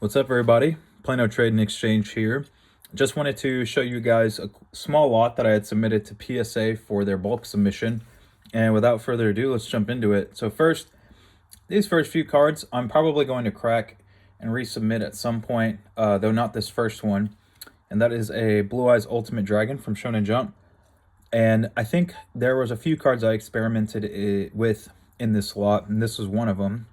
What's up, everybody? Plano Trade and Exchange here. Just wanted to show you guys a small lot that I had submitted to PSA for their bulk submission. And without further ado, let's jump into it. So first, these first few cards, I'm probably going to crack and resubmit at some point, though not this first one. And that is a Blue Eyes Ultimate Dragon from Shonen Jump. And I think there was a few cards I experimented with in this lot, and this was one of them.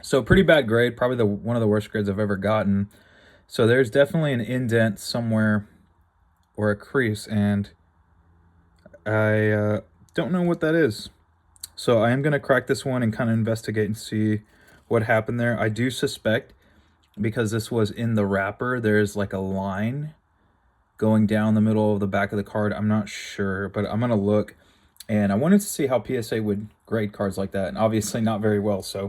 So pretty bad grade, probably one of the worst grades I've ever gotten. So there's definitely an indent somewhere or a crease, and I don't know what that is. So I am going to crack this one and kind of investigate and see what happened there. I do suspect, because this was in the wrapper, there's like a line going down the middle of the back of the card. I'm not sure, but I'm going to look. And I wanted to see how PSA would grade cards like that, and obviously not very well. So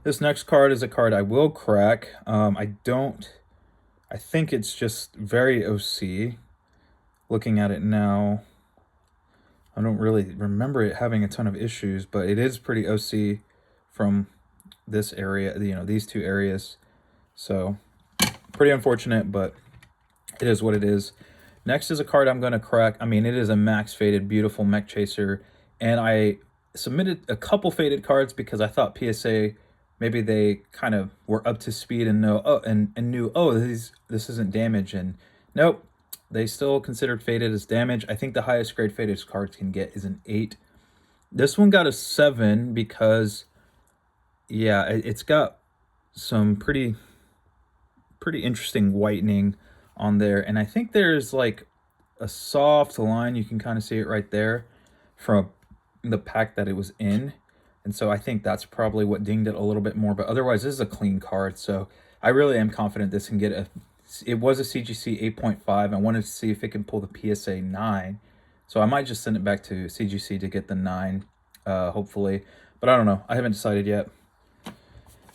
this next card is a card I will crack. I think it's just very OC. Looking at it now, I don't really remember it having a ton of issues, but it is pretty OC from this area, these two areas. So pretty unfortunate, but it is what it is. Next is a card I'm going to crack. I mean, it is a max faded, beautiful Mech Chaser. And I submitted a couple faded cards because I thought PSA, maybe they kind of were up to speed and knew, this isn't damage. And nope, they still considered faded as damage. I think the highest grade faded cards can get is an 8. This one got a 7 because, yeah, it's got some pretty interesting whitening on there. And I think there's like a soft line. You can kind of see it right there from the pack that it was in. And so I think that's probably what dinged it a little bit more. But otherwise, this is a clean card. So I really am confident this can get it was a CGC 8.5. I wanted to see if it can pull the PSA 9. So I might just send it back to CGC to get the 9, hopefully. But I don't know. I haven't decided yet.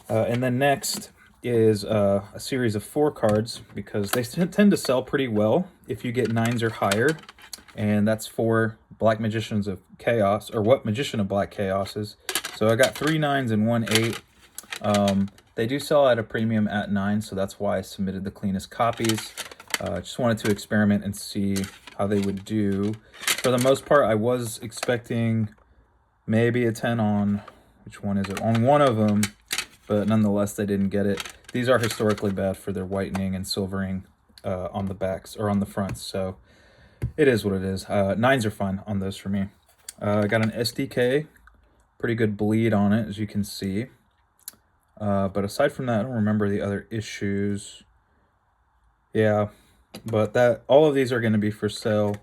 And then next is a series of 4 cards, because they tend to sell pretty well if you get 9s or higher. And that's 4 Black Magicians of Chaos, or what Magician of Black Chaos is. So I got 3 9s and 1 8. They do sell at a premium at 9, so that's why I submitted the cleanest copies. Just wanted to experiment and see how they would do. For the most part, I was expecting maybe a 10 on, which one is it? On one of them, but nonetheless, they didn't get it. These are historically bad for their whitening and silvering on the backs or on the fronts, so it is what it is. 9s are fine on those for me. I got an SDK, pretty good bleed on it, as you can see. But aside from that, I don't remember the other issues. Yeah, but all of these are going to be for sale.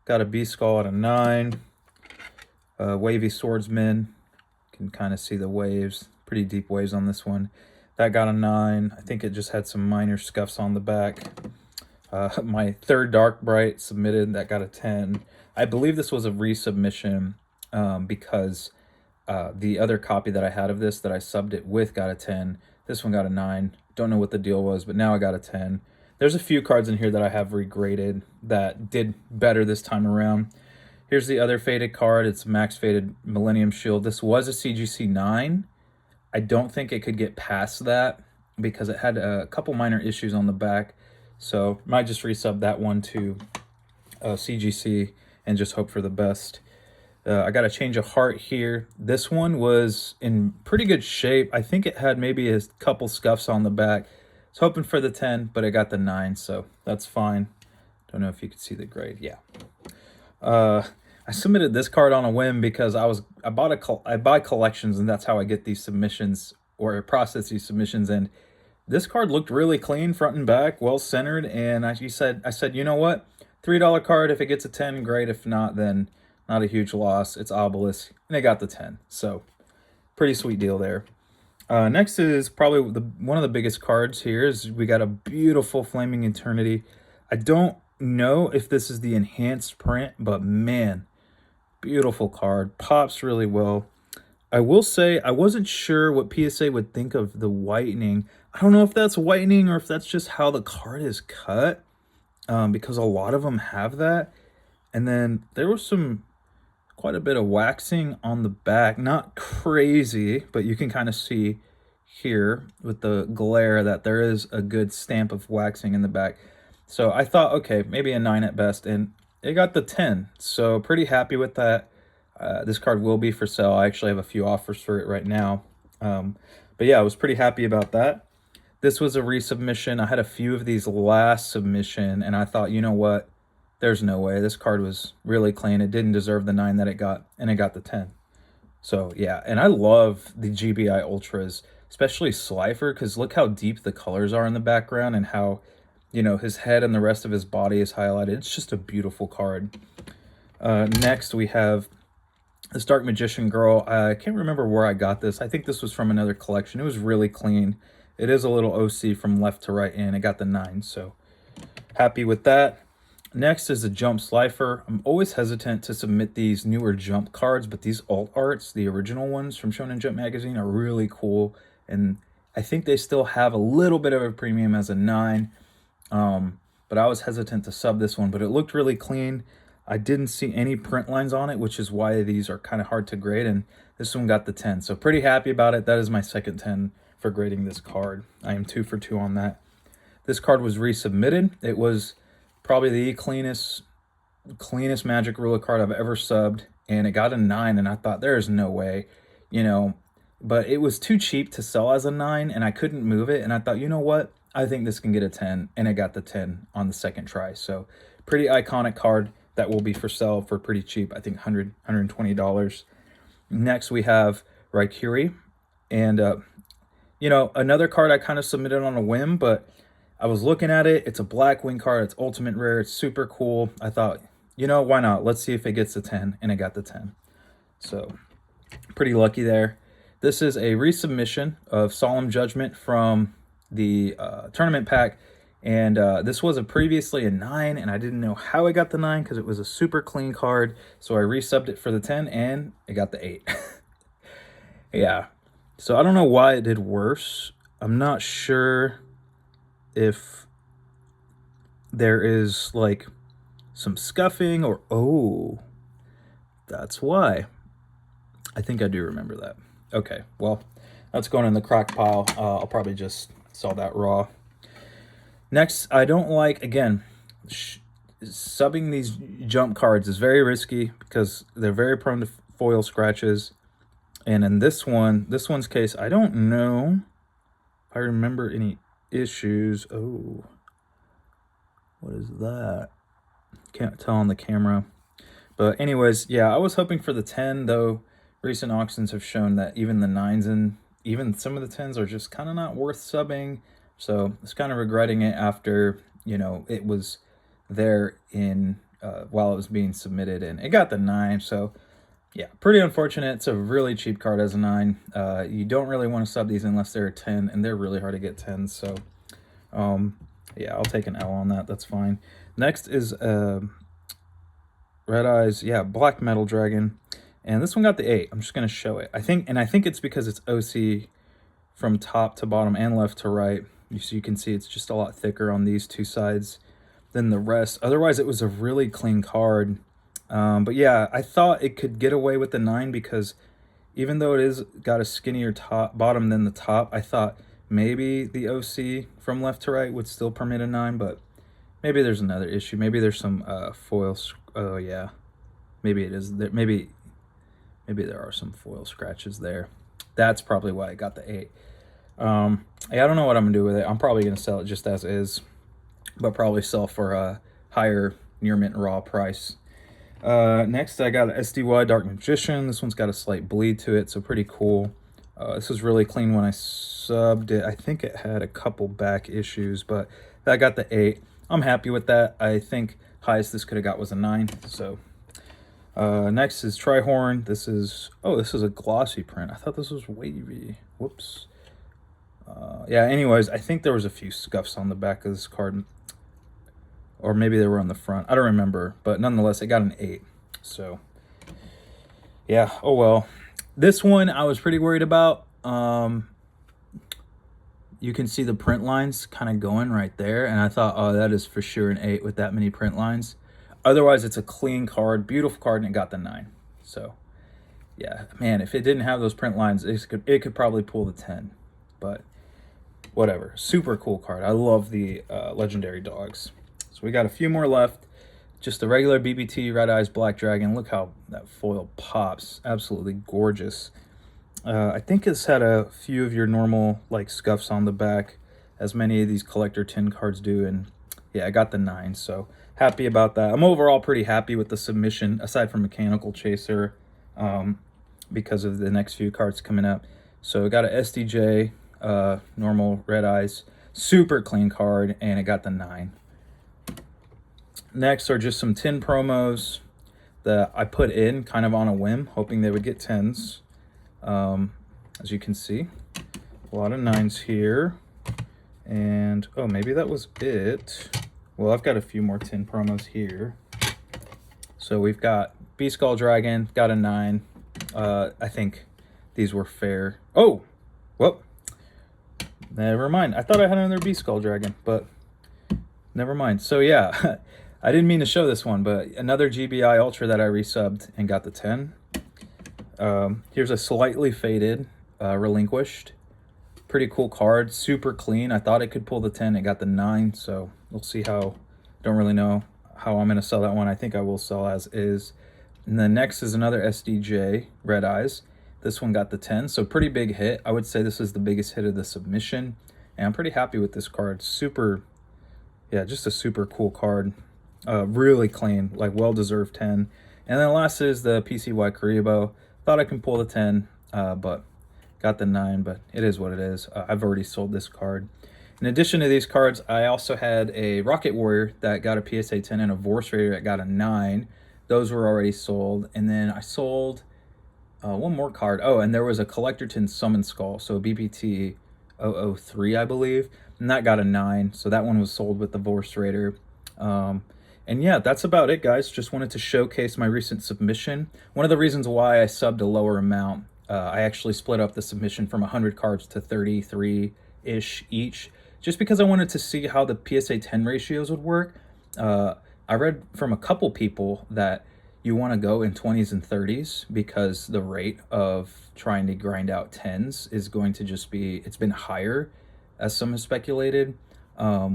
Got a B-Skull at a 9. Wavy Swordsman. Can kind of see the waves. Pretty deep waves on this one. That got a 9. I think it just had some minor scuffs on the back. My third Dark Bright submitted, that got a 10. I believe this was a resubmission because the other copy that I had of this that I subbed it with got a 10. This one got a 9. Don't know what the deal was, but now I got a 10. There's a few cards in here that I have regraded that did better this time around. Here's the other faded card. It's Max Faded Millennium Shield. This was a CGC 9. I don't think it could get past that because it had a couple minor issues on the back. So might just resub that one to CGC and just hope for the best. I got a change of heart here. This one was in pretty good shape. I think it had maybe a couple scuffs on the back. I was hoping for the 10, but I got the 9, so that's fine. Don't know if you could see the grade. Yeah. I submitted this card on a whim because I buy collections, and that's how I get these submissions or process these submissions. And this card looked really clean front and back, well centered. And I said, you know what? $3 card. If it gets a 10, great. If not, then not a huge loss. It's Obelisk, and they got the 10. So pretty sweet deal there. Next is probably one of the biggest cards here. Is we got a beautiful Flaming Eternity. I don't know if this is the enhanced print, but man, beautiful card. Pops really well. I will say I wasn't sure what PSA would think of the whitening. I don't know if that's whitening or if that's just how the card is cut, because a lot of them have that. And then there was quite a bit of waxing on the back. Not crazy, but you can kind of see here with the glare that there is a good stamp of waxing in the back. So I thought, okay, maybe a 9 at best, and it got the 10. So pretty happy with that. This card will be for sale. I actually have a few offers for it right now. But yeah, I was pretty happy about that. This was a resubmission. I had a few of these last submission, and I thought, you know what? There's no way. This card was really clean. It didn't deserve the 9 that it got, and it got the 10. So yeah, and I love the GBI Ultras, especially Slifer, because look how deep the colors are in the background and how, you know, his head and the rest of his body is highlighted. It's just a beautiful card. Next, we have this Dark Magician Girl. I can't remember where I got this. I think this was from another collection. It was really clean. It is a little OC from left to right, and it got the 9, so happy with that. Next is the Jump Slifer. I'm always hesitant to submit these newer Jump cards, but these alt arts, the original ones from Shonen Jump magazine, are really cool, and I think they still have a little bit of a premium as a 9. But I was hesitant to sub this one, but it looked really clean. I didn't see any print lines on it, which is why these are kind of hard to grade, and this one got the 10. So pretty happy about it. That is my second 10 for grading this card. I am 2 for 2 on that. This card was resubmitted. It was probably the cleanest Magic Ruler card I've ever subbed, and it got a 9, and I thought there's no way, you know, but it was too cheap to sell as a 9, and I couldn't move it, and I thought, you know what, I think this can get a 10, and it got the 10 on the second try. So pretty iconic card that will be for sale for pretty cheap. I think $100, $120. Next, we have Raikiri, and you know, another card I kind of submitted on a whim, but I was looking at it. It's a black wing card. It's ultimate rare. It's super cool. I thought, you know, why not? Let's see if it gets a 10, and it got the 10. So pretty lucky there. This is a resubmission of Solemn Judgment from the tournament pack, and this was previously a 9, and I didn't know how it got the 9 because it was a super clean card. So I resubbed it for the 10, and it got the 8. Yeah. So I don't know why it did worse. I'm not sure if there is like some scuffing or, oh, that's why. I think I do remember that. Okay, well, that's going in the crack pile. I'll probably just sell that raw. Next, I don't like, again, subbing these jump cards is very risky because they're very prone to foil scratches. And in this one's case, I don't know if I remember any issues. Oh, what is that? Can't tell on the camera. But anyways, yeah, I was hoping for the 10, though recent auctions have shown that even the 9s and even some of the 10s are just kind of not worth subbing. So I was kind of regretting it after, you know, it was there in while it was being submitted, and it got the 9. So yeah, pretty unfortunate. It's a really cheap card as a 9. You don't really want to sub these unless they're a 10, and they're really hard to get 10s. So yeah, I'll take an L on that. That's fine. Next is Red Eyes, yeah, Black Metal Dragon. And this one got the 8. I'm just going to show it. I think it's because it's OC from top to bottom and left to right. So you can see it's just a lot thicker on these two sides than the rest. Otherwise, it was a really clean card. But yeah, I thought it could get away with the 9 because even though it is got a skinnier bottom than the top, I thought maybe the OC from left to right would still permit a 9, but maybe there's another issue. Maybe there's some foil. Oh yeah, maybe it is. Maybe there are some foil scratches there. That's probably why I got the 8. Yeah, I don't know what I'm gonna do with it. I'm probably gonna sell it just as is, but probably sell for a higher near mint raw price. Next, I got an SDY Dark Magician. This one's got a slight bleed to it, so pretty cool. This was really clean when I subbed it. I think it had a couple back issues, but that got the 8. I'm happy with that. I think highest this could have got was a 9. So next is Trihorn. This is a glossy print. I thought this was wavy. Whoops. Yeah, anyways, I think there was a few scuffs on the back of this card, or maybe they were on the front. I don't remember, but nonetheless, it got an 8. So yeah, oh well. This one I was pretty worried about. You can see the print lines kind of going right there, and I thought, oh, that is for sure an 8 with that many print lines. Otherwise, it's a clean card, beautiful card, and it got the 9. So yeah, man, if it didn't have those print lines, it could probably pull the 10. but whatever. Super cool card. I love the legendary dogs. So we got a few more left. Just the regular BBT Red Eyes Black Dragon. Look how that foil pops. Absolutely gorgeous. I think it's had a few of your normal like scuffs on the back, as many of these collector tin cards do, and yeah, I got the 9, so happy about that. I'm overall pretty happy with the submission, aside from Mechanical Chaser, because of the next few cards coming up. So I got a SDJ, normal Red Eyes, super clean card, and it got the 9. Next are just some tin promos that I put in kind of on a whim, hoping they would get 10s. As you can see, a lot of 9s here. And, oh, maybe that was it. Well, I've got a few more tin promos here. So we've got Beast Skull Dragon, got a 9. I think these were fair. Oh, well, never mind. I thought I had another Beast Skull Dragon, but never mind. So yeah, I didn't mean to show this one, but another GBI Ultra that I resubbed and got the 10. Here's a slightly faded Relinquished. Pretty cool card, super clean. I thought it could pull the 10. It got the 9, so we'll see how. Don't really know how I'm going to sell that one. I think I will sell as is. And then next is another SDJ Red Eyes. This one got the 10, so pretty big hit. I would say this is the biggest hit of the submission, and I'm pretty happy with this card. Super, yeah, just a super cool card. Really clean, like well-deserved 10. And then last is the PCY Karibo. Thought I can pull the 10, but got the 9, but it is what it is. I've already sold this card. In addition to these cards, I also had a Rocket Warrior that got a PSA 10 and a Vorse Raider that got a 9. Those were already sold. And then I sold one more card. Oh, and there was a Collector Tin Summon Skull, so BPT 003, I believe. And that got a 9, so that one was sold with the Vorse Raider. And yeah, that's about it, guys. Just wanted to showcase my recent submission. One of the reasons why I subbed a lower amount, I actually split up the submission from 100 cards to 33-ish each, just because I wanted to see how the PSA 10 ratios would work. I read from a couple people that you want to go in 20s and 30s because the rate of trying to grind out 10s is going to just be, it's been higher, as some have speculated,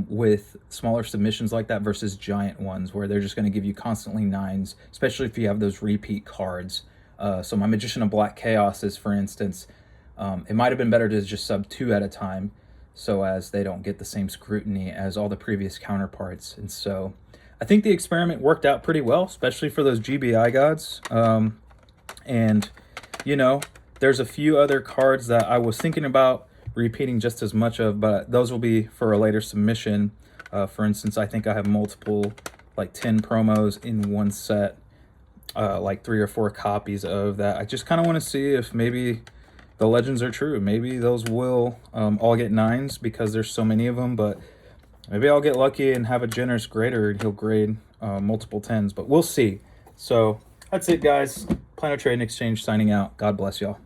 with smaller submissions like that versus giant ones where they're just going to give you constantly 9s, especially if you have those repeat cards. So my Magician of Black Chaos is, for instance, it might have been better to just sub 2 at a time so as they don't get the same scrutiny as all the previous counterparts. And so I think the experiment worked out pretty well, especially for those GBI gods. And, you know, there's a few other cards that I was thinking about repeating just as much of, but those will be for a later submission. For instance, I think I have multiple, like 10 promos in one set, like 3 or 4 copies of that. I just kind of want to see if maybe the legends are true. Maybe those will all get 9s because there's so many of them, but maybe I'll get lucky and have a generous grader and he'll grade multiple 10s, but we'll see. So that's it, guys. Plano Trade and Exchange signing out. God bless y'all.